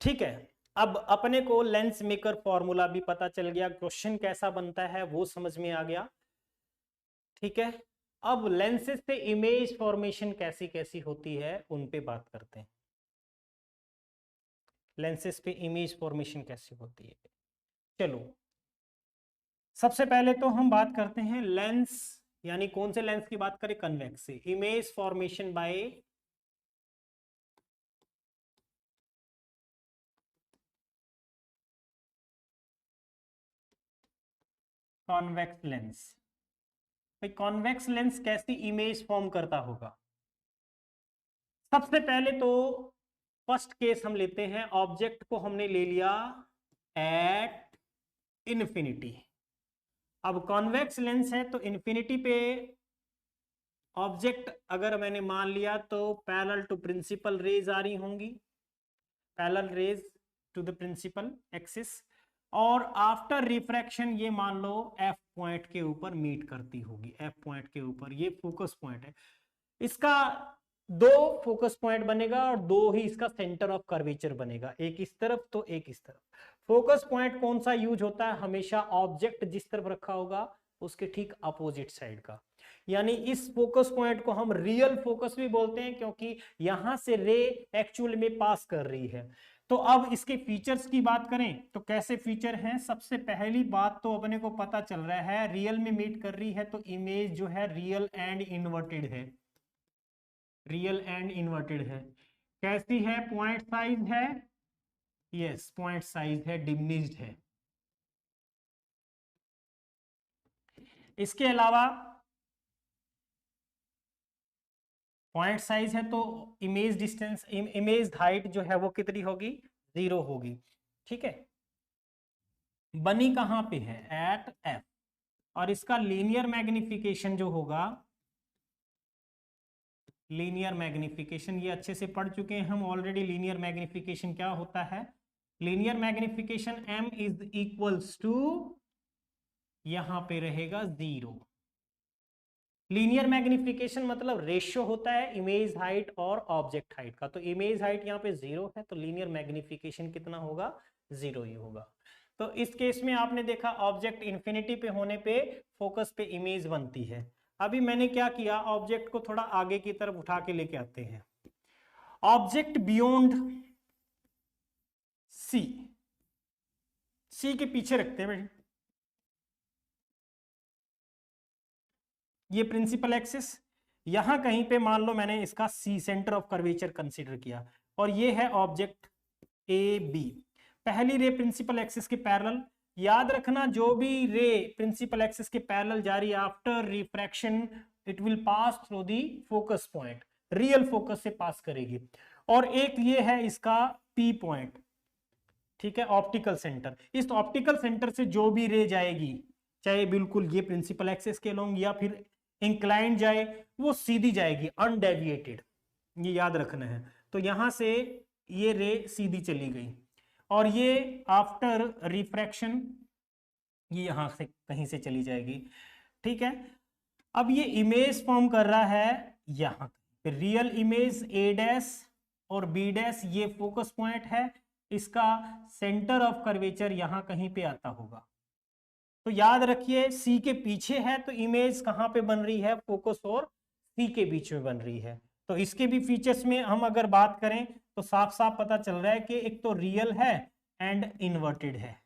ठीक है, अब अपने को लेंस मेकर फॉर्मूला भी पता चल गया, क्वेश्चन कैसा बनता है वो समझ में आ गया। ठीक है, अब लेंसेज से इमेज फॉर्मेशन कैसी कैसी होती है उन पे बात करते हैं। लेंसेज पे इमेज फॉर्मेशन कैसी होती है, चलो सबसे पहले तो हम बात करते हैं लेंस, यानी कौन से लेंस की बात करें, कन्वेक्स से। Image formation by convex lens. भाई कॉन्वेक्स लेंस कैसी इमेज फॉर्म करता होगा, सबसे पहले तो फर्स्ट केस हम लेते हैं, ऑब्जेक्ट को हमने ले लिया एट इन्फिनिटी। अब कॉन्वेक्स लेंस है तो इन्फिनिटी पे ऑब्जेक्ट अगर मैंने मान लिया तो पैरेलल टू प्रिंसिपल रेज आ रही होंगी, parallel rays to the principal axis, और आफ्टर रिफ्रैक्शन ये मान लो एफ पॉइंट के ऊपर मीट करती होगी, एफ पॉइंट के ऊपर, ये फोकस पॉइंट है इसका, दो फोकस पॉइंट बनेगा और दो ही इसका सेंटर ऑफ कर्वेचर बनेगा, एक इस तरफ तो एक इस तरफ। फोकस पॉइंट कौन सा यूज होता है, हमेशा ऑब्जेक्ट जिस तरफ रखा होगा उसके ठीक अपोजिट साइड का, यानी इस फोकस पॉइंट को हम रियल फोकस भी बोलते हैं, क्योंकि यहां से रे एक्चुअल में पास कर रही है। तो अब इसके फीचर्स की बात करें तो कैसे फीचर हैं, सबसे पहली बात तो अपने को पता चल रहा है रियल में मीट कर रही है तो इमेज जो है रियल एंड इन्वर्टेड है, रियल एंड इन्वर्टेड है। कैसी है, पॉइंट साइज है, यस पॉइंट साइज है, डिमिनिश्ड है। इसके अलावा पॉइंट साइज है तो इमेज डिस्टेंस, इमेज हाइट जो है वो कितनी होगी, 0 होगी। ठीक है, बनी कहां पे है, एट एफ, और इसका लीनियर मैग्निफिकेशन जो होगा लीनियर मैग्निफिकेशन, ये अच्छे से पढ़ चुके हैं हम ऑलरेडी। लीनियर मैग्निफिकेशन क्या होता है? Linear magnification m is equals to, यहां पे रहेगा 0। लीनियर मैग्निफिकेशन मतलब रेशियो होता है इमेज हाइट और ऑब्जेक्ट हाइट का। तो इमेज हाइट यहाँ पे 0 है, तो लीनियर मैग्निफिकेशन कितना होगा? 0 ही होगा। तो इस केस में आपने देखा ऑब्जेक्ट इंफिनिटी पे होने पे फोकस पे इमेज बनती है। अभी मैंने क्या किया, ऑब्जेक्ट को थोड़ा आगे की तरफ उठा के लेके आते हैं। ऑब्जेक्ट बियॉन्ड सी के पीछे रखते हैं बेटे, ये प्रिंसिपल एक्सिस। यहां कहीं पे मान लो मैंने इसका C centre of curvature consider किया, और ये है ऑब्जेक्ट ए बी। पहली रे प्रिंसिपल एक्सिस के पैरेलल। याद रखना जो भी रे प्रिंसिपल एक्सिस के पैरेलल जा रही है, after refraction it will pass through the focus point, real focus से पास करेगी। और एक ये है इसका पी पॉइंट, ठीक है, ऑप्टिकल सेंटर। इस ऑप्टिकल सेंटर से जो भी रे जाएगी, चाहे बिल्कुल ये प्रिंसिपल एक्सिस के अलोंग या फिर इंक्लाइंड जाए, वो सीधी जाएगी, अनडेविएटेड, ये याद रखना है। तो यहां से ये रे सीधी चली गई, और ये आफ्टर रिफ्रैक्शन ये यहां से कहीं से चली जाएगी, ठीक है। अब ये इमेज फॉर्म कर रहा है यहां, रियल इमेज ए डैश और बी डैश, ये फोकस पॉइंट है, इसका सेंटर ऑफ कर्वेचर यहां कहीं पे आता होगा। तो याद रखिए सी के पीछे है, तो इमेज कहां पे बन रही है? फोकस और सी के बीच में बन रही है। तो इसके भी फीचर्स में हम अगर बात करें तो साफ साफ पता चल रहा है कि एक तो रियल है एंड इन्वर्टेड है,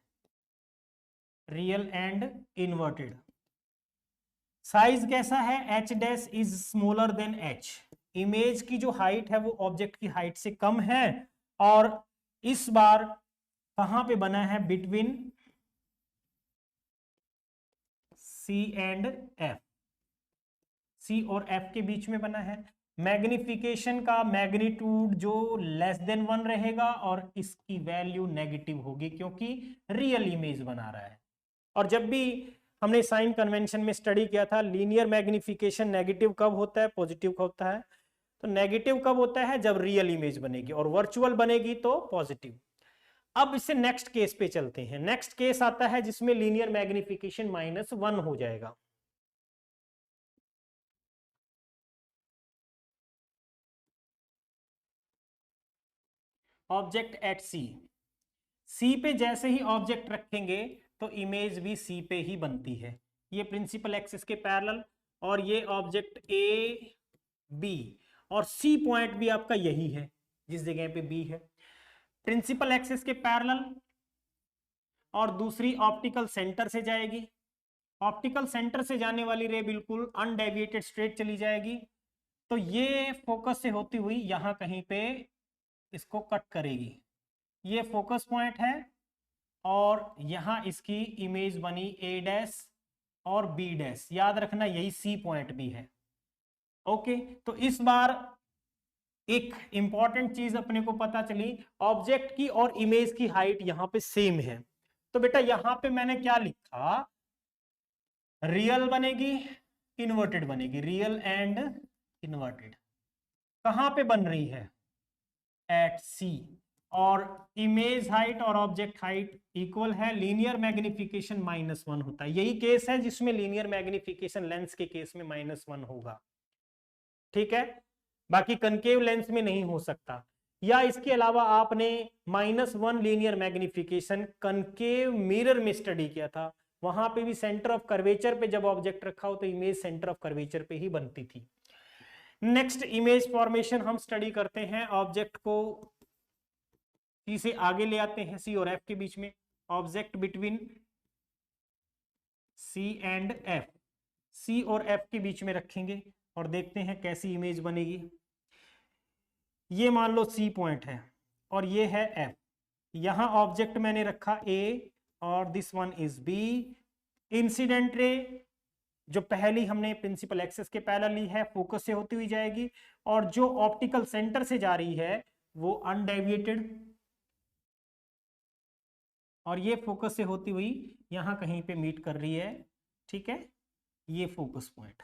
रियल एंड इन्वर्टेड। साइज कैसा है? H dash is smaller than H. Image की जो हाइट है वो ऑब्जेक्ट की हाइट से कम है, और इस बार कहां पे बना है? Between C and F, C और एफ के बीच में बना है। मैग्निफिकेशन का मैग्नीट्यूड जो लेस देन 1 रहेगा, और इसकी वैल्यू नेगेटिव होगी क्योंकि रियल इमेज बना रहा है। और जब भी हमने साइन कन्वेंशन में स्टडी किया था, लीनियर मैग्निफिकेशन नेगेटिव कब होता है, पॉजिटिव कब होता है? तो नेगेटिव कब होता है? जब रियल इमेज बनेगी, और वर्चुअल बनेगी तो पॉजिटिव। अब इससे नेक्स्ट केस पे चलते हैं। नेक्स्ट केस आता है जिसमें लीनियर मैग्निफिकेशन -1 हो जाएगा। ऑब्जेक्ट एट सी, सी पे जैसे ही ऑब्जेक्ट रखेंगे तो इमेज भी सी पे ही बनती है। ये प्रिंसिपल एक्सिस के पैरेलल, और ये ऑब्जेक्ट ए बी, और सी पॉइंट भी आपका यही है जिस जगह पे बी है, प्रिंसिपल एक्सिस के पैरेलल। और दूसरी ऑप्टिकल सेंटर से जाएगी, ऑप्टिकल सेंटर से जाने वाली रे बिल्कुल अनडेविएटेड स्ट्रेट चली जाएगी। तो ये फोकस से होती हुई यहां कहीं पे इसको कट करेगी, ये फोकस पॉइंट है, और यहां इसकी इमेज बनी ए डैश और बी डैश। याद रखना यही सी पॉइंट भी है। ओके, तो इस बार एक इंपॉर्टेंट चीज अपने को पता चली, ऑब्जेक्ट की और इमेज की हाइट यहां पे सेम है। तो बेटा यहां पे मैंने क्या लिखा? रियल बनेगी, इन्वर्टेड बनेगी, रियल एंड इन्वर्टेड। कहां पे बन रही है? एट सी। और इमेज हाइट और ऑब्जेक्ट हाइट इक्वल है, लीनियर मैग्निफिकेशन -1 होता है। यही केस है जिसमें लीनियर मैग्निफिकेशन लेंस के केस में -1 होगा, ठीक है। बाकी कनकेव लेंस में नहीं हो सकता। या इसके अलावा आपने -1 लीनियर मैग्निफिकेशन कनकेव मिरर में स्टडी किया था, वहां पे भी सेंटर ऑफ कर्वेचर पे जब ऑब्जेक्ट रखा हो तो इमेज सेंटर ऑफ कर्वेचर पे ही बनती थी। नेक्स्ट इमेज फॉर्मेशन हम स्टडी करते हैं। ऑब्जेक्ट को सी से आगे ले आते हैं, सी और एफ के बीच में, object between C and F, C और एफ के बीच में रखेंगे और देखते हैं कैसी इमेज बनेगी। ये मान लो सी पॉइंट है और ये है एफ। यहां ऑब्जेक्ट मैंने रखा ए और this one is B. Incident ray जो पहली हमने प्रिंसिपल एक्सिस के पैरेलल ली है फोकस से होती हुई जाएगी, और जो ऑप्टिकल सेंटर से जा रही है वो अनडेविएटेड, और ये फोकस से होती हुई यहां कहीं पे मीट कर रही है, ठीक है, ये फोकस पॉइंट।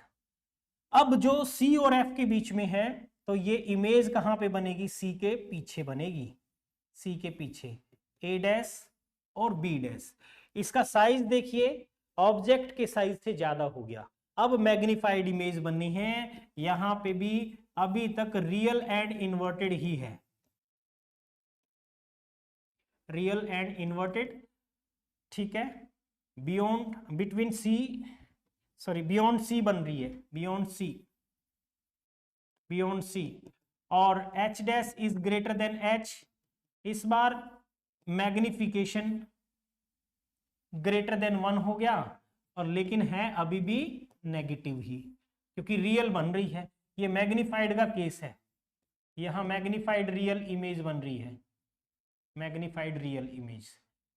अब जो C और F के बीच में है, तो ये इमेज कहां पे बनेगी? C के पीछे बनेगी, C के पीछे A डैश और B डैश। इसका साइज देखिए ऑब्जेक्ट के साइज से ज्यादा हो गया। अब मैग्निफाइड इमेज बननी है। यहां पे भी अभी तक रियल एंड इन्वर्टेड ही है, रियल एंड इन्वर्टेड, ठीक है। Beyond between C, sorry beyond C बन रही है, बियॉन्ड सी, बियॉन्ड सी, और H dash is greater than H। इस बार मैग्निफिकेशन ग्रेटर देन 1 हो गया, और लेकिन है अभी भी नेगेटिव ही, क्योंकि रियल बन रही है। ये मैग्निफाइड का केस है, यहां मैग्निफाइड रियल इमेज बन रही है, मैग्निफाइड रियल इमेज।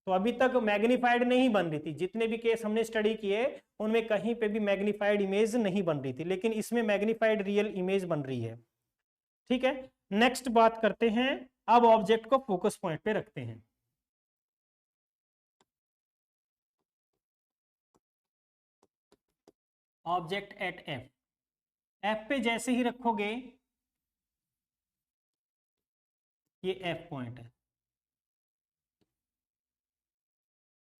तो अभी तक मैग्निफाइड नहीं बन रही थी, जितने भी केस हमने स्टडी किए उनमें कहीं पे भी मैग्निफाइड इमेज नहीं बन रही थी, लेकिन इसमें मैग्निफाइड रियल इमेज बन रही है, ठीक है। नेक्स्ट बात करते हैं, अब ऑब्जेक्ट को फोकस पॉइंट पे रखते हैं। ऑब्जेक्ट एट एफ, एफ पे जैसे ही रखोगे ये एफ पॉइंट है,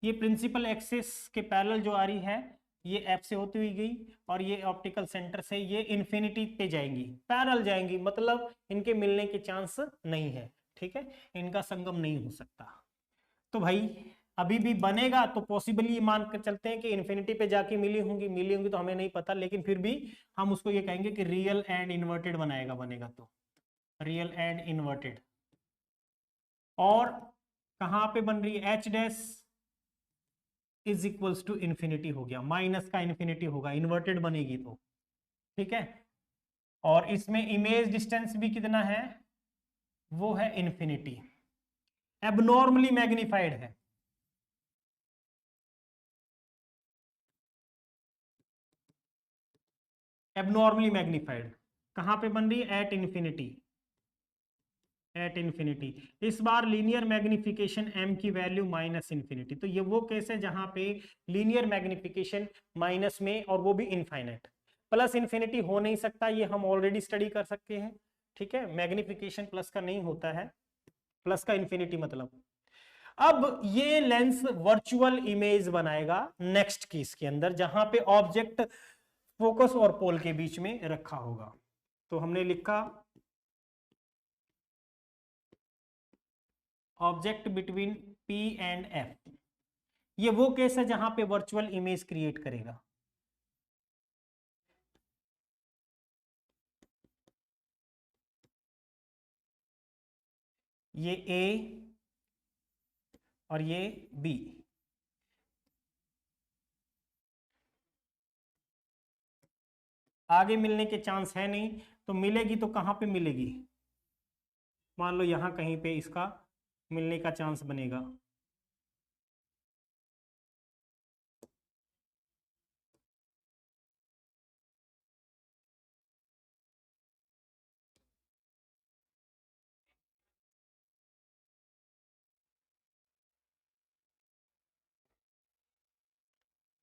ये प्रिंसिपल एक्सिस के पैरेलल जो आ रही है ये एफ से होती हुई गई, और ये ऑप्टिकल सेंटर से ये इन्फिनिटी पे जाएंगी, पैरेलल जाएंगी, मतलब इनके मिलने के चांस नहीं है, ठीक है, इनका संगम नहीं हो सकता। तो भाई अभी भी बनेगा तो पॉसिबली ये मान कर चलते हैं कि इन्फिनिटी पे जाके मिली होंगी तो हमें नहीं पता, लेकिन फिर भी हम उसको ये कहेंगे कि रियल एंड इन्वर्टेड बनाएगा, बनेगा तो रियल एंड इन्वर्टेड। और कहां पे बन रही है? H dash is equals to infinity हो गया, माइनस का इन्फिनिटी होगा, इन्वर्टेड बनेगी तो, ठीक है। और इसमें इमेज डिस्टेंस भी कितना है? वो है इन्फिनिटी, एबनॉर्मली मैग्निफाइड है, एबनॉर्मली मैग्निफाइड। कहां पे बन रही है? At infinity, at infinity. इस बार लीनियर मैग्निफिकेशन m की वैल्यू माइनस इन्फिनिटी, तो ये वो केस है जहां पे लीनियर मैग्निफिकेशन माइनस में, और वो भी इनफाइनाइट, प्लस इन्फिनिटी हो नहीं सकता, ये हम ऑलरेडी स्टडी कर सकते हैं, ठीक है। मैग्निफिकेशन प्लस का नहीं होता है, प्लस का इन्फिनिटी मतलब। अब ये लेंस वर्चुअल इमेज बनाएगा नेक्स्ट केस के अंदर, जहां पे ऑब्जेक्ट फोकस और पोल के बीच में रखा होगा। तो हमने लिखा object between P and F, ये वो केस है जहां पे वर्चुअल इमेज क्रिएट करेगा। ये A और ये B, आगे मिलने के चांस है नहीं, तो मिलेगी तो कहां पे मिलेगी? मान लो यहां कहीं पे इसका मिलने का चांस बनेगा,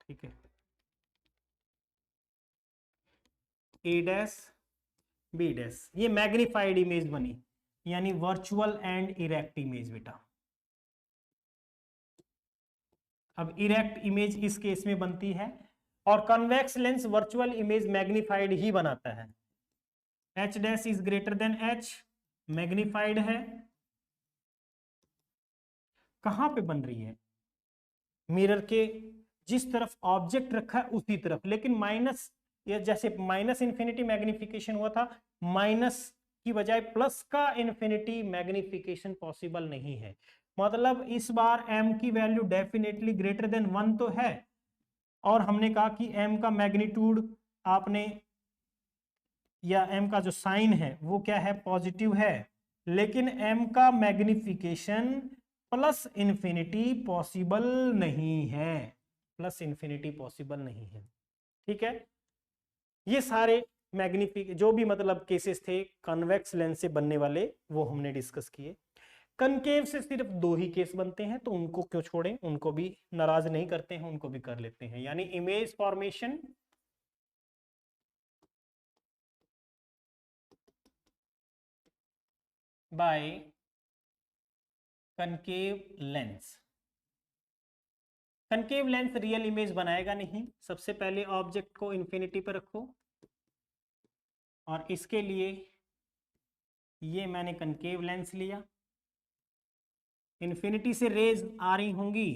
ठीक है। A डैश B डैश, ये मैग्निफाइड इमेज बनी, यानी वर्चुअल एंड इरेक्ट इमेज बेटा। अब इरेक्ट इमेज इस केस में बनती है, और convex lens virtual image magnified ही बनाता है। H dash is greater than H, magnified है। कहां पे बन रही है? मिरर के जिस तरफ ऑब्जेक्ट रखा है उसी तरफ, लेकिन माइनस, या जैसे माइनस इन्फिनिटी मैग्निफिकेशन हुआ था, माइनस की बजाय प्लस का इन्फिनिटी मैग्निफिकेशन पॉसिबल नहीं है। मतलब इस बार m की वैल्यू डेफिनेटली ग्रेटर देन 1 तो है, और हमने कहा कि m का मैग्नीट्यूड आपने, या m का जो साइन है वो क्या है? पॉजिटिव है, लेकिन m का मैग्निफिकेशन प्लस इन्फिनिटी पॉसिबल नहीं है, प्लस इन्फिनिटी पॉसिबल नहीं है, ठीक है। ये सारे जो भी मतलब केसेस थे कन्वेक्स लेंस से बनने वाले, वो हमने डिस्कस किए। कनकेव से सिर्फ 2 ही केस बनते हैं, तो उनको क्यों छोड़ें, उनको भी नाराज नहीं करते हैं, उनको भी कर लेते हैं। यानी image formation by concave lens. Concave lens real image बनाएगा नहीं। सबसे पहले ऑब्जेक्ट को इन्फिनिटी पर रखो और इसके लिए ये मैंने कनकेव लेंस लिया। इन्फिनिटी से रेज आ रही होंगी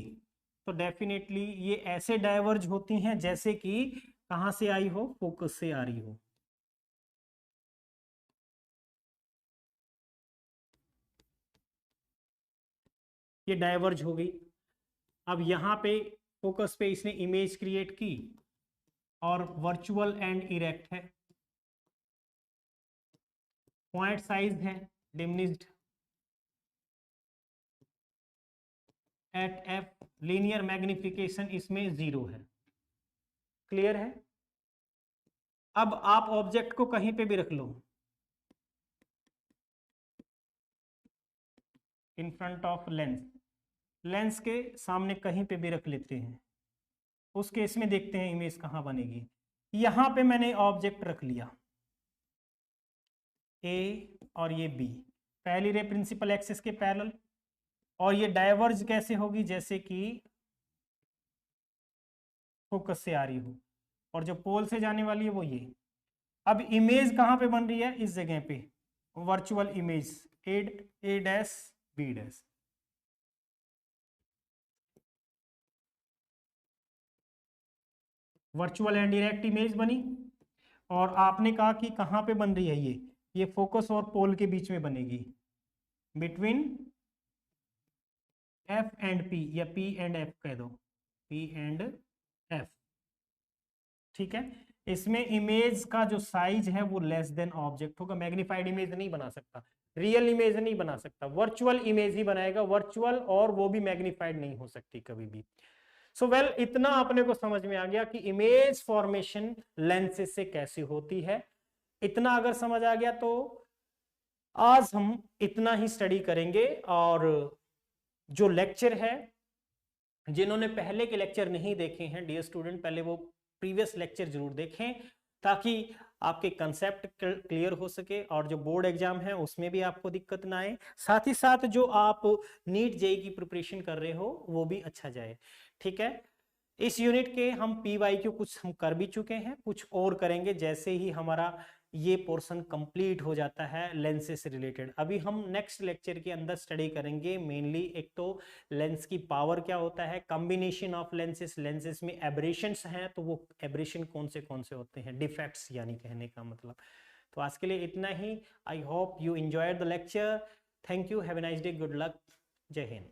तो डेफिनेटली ये ऐसे डाइवर्ज होती हैं जैसे कि कहां से आई हो, फोकस से आ रही हो। ये डाइवर्ज हो गई। अब यहां पे फोकस पे इसने इमेज क्रिएट की और वर्चुअल एंड इरेक्ट है, पॉइंट साइज है diminished at F, linear magnification इसमें 0 है। क्लियर है? अब आप ऑब्जेक्ट को कहीं पे भी रख लो, in front of lens, lens के सामने कहीं पे भी रख लेते हैं। उस केस में देखते हैं इमेज कहां बनेगी। यहां पे मैंने ऑब्जेक्ट रख लिया ए और ये बी, पहली रे प्रिंसिपल एक्सिस के पैरेलल, और ये डाइवर्ज कैसे होगी, जैसे कि फोकस से आ रही हो, और जो पोल से जाने वाली है वो ये। अब इमेज कहां पे बन रही है, इस जगह पे virtual image A dash B dash. Virtual and direct image बनी, और आपने कहा कि कहां पे बन रही है ये फोकस और पोल के बीच में बनेगी, बिटवीन एफ एंड पी, या पी एंड एफ कह दो, पी एंड एफ। ठीक है? इसमें इमेज का जो साइज है वो लेस देन ऑब्जेक्ट होगा। मैग्नीफाइड इमेज नहीं बना सकता, रियल इमेज नहीं बना सकता, वर्चुअल इमेज ही बनाएगा, वर्चुअल, और वो भी मैग्नीफाइड नहीं हो सकती कभी भी। सो वेल, इतना अपने को समझ में आ गया कि इमेज फॉर्मेशन लेंसेज से कैसे होती है। इतना अगर समझ आ गया तो आज हम इतना ही स्टडी करेंगे। और जो लेक्चर है, जिन्होंने पहले के लेक्चर नहीं देखे हैं डियर स्टूडेंट, पहले वो प्रीवियस लेक्चर जरूर देखें ताकि आपके कंसेप्ट क्लियर हो सके और जो बोर्ड एग्जाम है उसमें भी आपको दिक्कत ना आए। साथ ही साथ जो आप नीट जेईई की प्रिपरेशन कर रहे हो वो भी अच्छा जाए। ठीक है? इस यूनिट के हम PYQ कुछ हम कर भी चुके हैं, कुछ और करेंगे जैसे ही हमारा ये पोर्शन कंप्लीट हो जाता है लेंसेज से रिलेटेड। अभी हम नेक्स्ट लेक्चर के अंदर स्टडी करेंगे मेनली, एक तो लेंस की पावर क्या होता है, कॉम्बिनेशन ऑफ लेंसेज, लेंसेज में एब्रेशंस हैं तो वो एब्रेशन कौन से होते हैं, डिफेक्ट्स यानी कहने का मतलब। तो आज के लिए इतना ही। I hope you enjoyed the lecture. Thank you, have a nice day, good luck, जय हिंद।